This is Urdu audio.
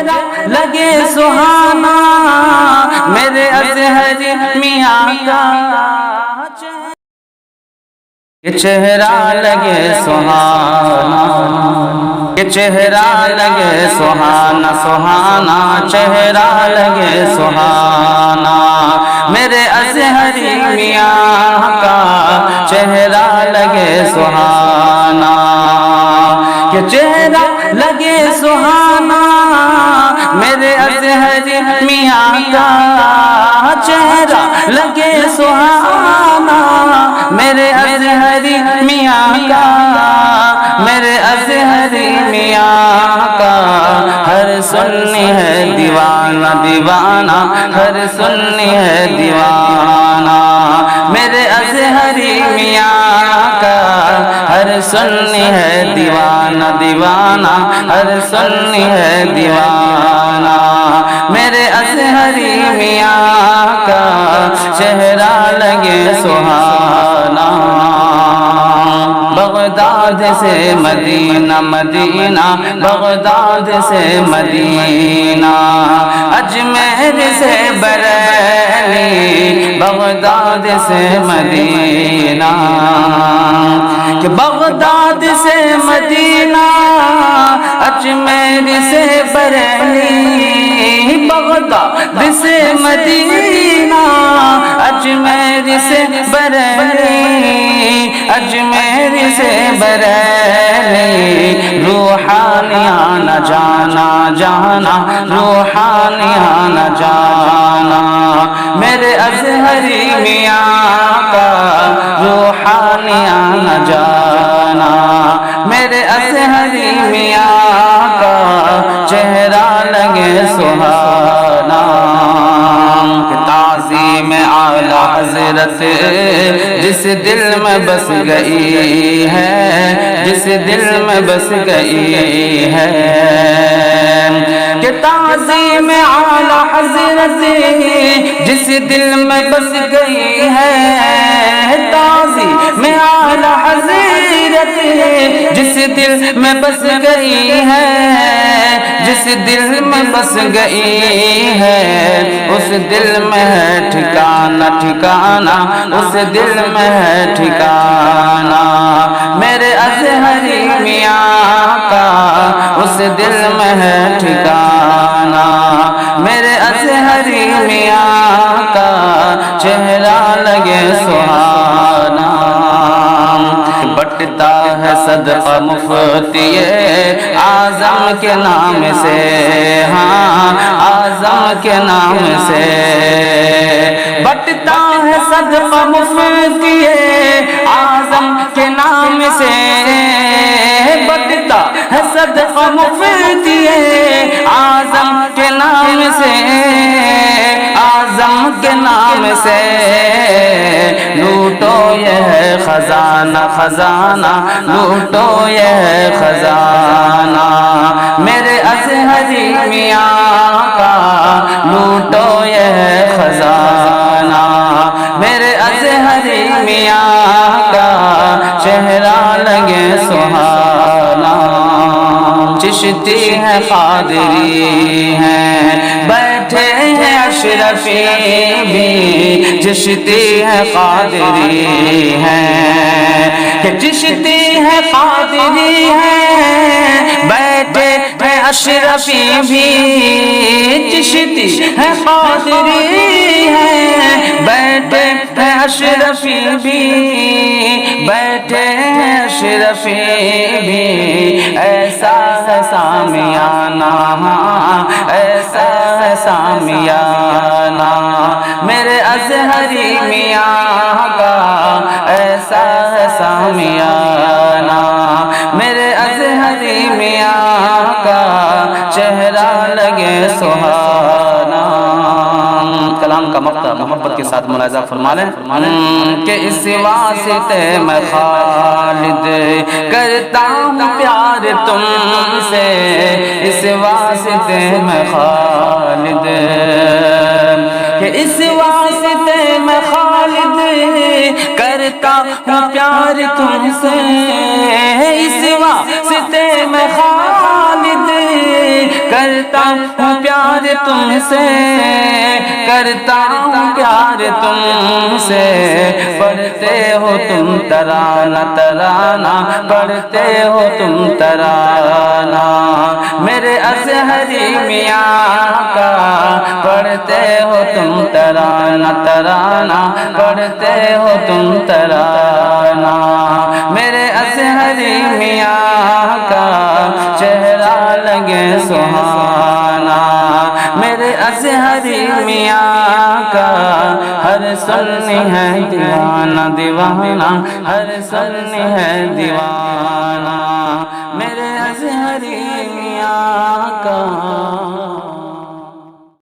چہرہ لگے سہانا میرے اطہر میاں کا یہ چہرہ لگے سہانا یہ چہرہ لگے سہانا سہانا چہرہ لگے سہانا میرے اطہر میاں کا چہرہ لگے سہانا یہ چہرہ لگے سہانا میرے اطہر میاں کا چہرہ لگے سہانا میرے اطہر میاں کا میرے اطہر میاں کا ہر سنی ہے دیوانہ دیوانہ ہر سنی ہے دیوانہ میرے اطہر میاں کا ہر سنی ہے دیوانہ دیوانہ ہر سنی ہے دیوانہ میرے اطہر میاں کا چہرہ لگے سہانا بغداد سے مدینہ مدینہ بغداد سے مدینہ اجمیر سے بریلی بغداد سے مدینہ کہ بغداد سے مدینہ اجمیر سے بریلی بغداد سے مدینہ اجمیر سے بریلی اجمیر سے بریلی روحانیانہ جانا جانا روحانیانہ جانا میرے اطہر میاں کا روحانیانہ جانا میرے اطہر میاں کا چہرہ لگے سہانا تعظیم اعلی حضرت جس دل میں بس گئی ہے جس دل میں بس گئی ہے کہ تعظیم اعلی حضرت جس دل میں بس گئی ہے تعظیم اعلی حضرت جس دل میں بس گئی ہے جس دل میں بس گئی ہے اس دل میں ہے ٹھکانہ ٹھکانہ اس دل میں ہے ٹھکانہ میرے اطہر میاں کا اس دل میں ہے ٹھکانہ میرے اطہر میاں کا چہرہ لگے سہانا بٹتا ہے صدقہ مفتی اعظم کے نام سے ہاں اعظم کے نام سے بٹتا ہے صدقہ مفتی اعظم کے نام سے بٹتا ہے صدقہ مفتی اعظم کے نام سے اعظم کے نام سے لوٹو یہ ہے خزانہ خزانہ لوٹو یہ ہے خزانہ میرے اطہر میاں کا لوٹو یہ ہے خزانہ میرے اطہر میاں کا چہرہ لگے سہانا چشتی ہے قادری ہیں بیٹھے ہیں اشرفی بھی چشتی ہے قادری ہیں کہ چشتی ہے قادری ہیں بیٹھے ہیں اشرفی بھی چشتی ہے قادری ہیں بیٹھے ہیں اشرفی بھی بیٹھے ہیں اشرفی بھی ایسا ہے سامیانہ ایسا ہے سامیانہ میرے اطہر میاں کا ایسا ہے سامیانہ میرے اطہر میاں کا چہرہ لگے سہانا کلام کا مقطع محبت کے ساتھ ملاحظہ فرما لیں کہ اس واسطے میں خالد کرتا ہوں پیار تم سے اس واسطے میں خالد کہ اس واسطے میں خالد کرتا ہوں پیار تم سے اس واسطے میں خالد کرتا ہوں پیار تم سے، کرتا ہوں پیار تم سے، پڑھتے ہو تم ترانہ ترانہ، پڑھتے ہو تم ترانہ، میرے ازہری میاں کا پڑھتے ہو تم ترانہ ترانہ، پڑھتے ہو تم ترانہ، میرے ازہری میاں کا چہرہ لگے سہانا، میرے ازہری میاں کا ہر سنی ہے دیوانہ دیوانہ، ہر سنی ہے دیوانہ، میرے ازہری میاں کا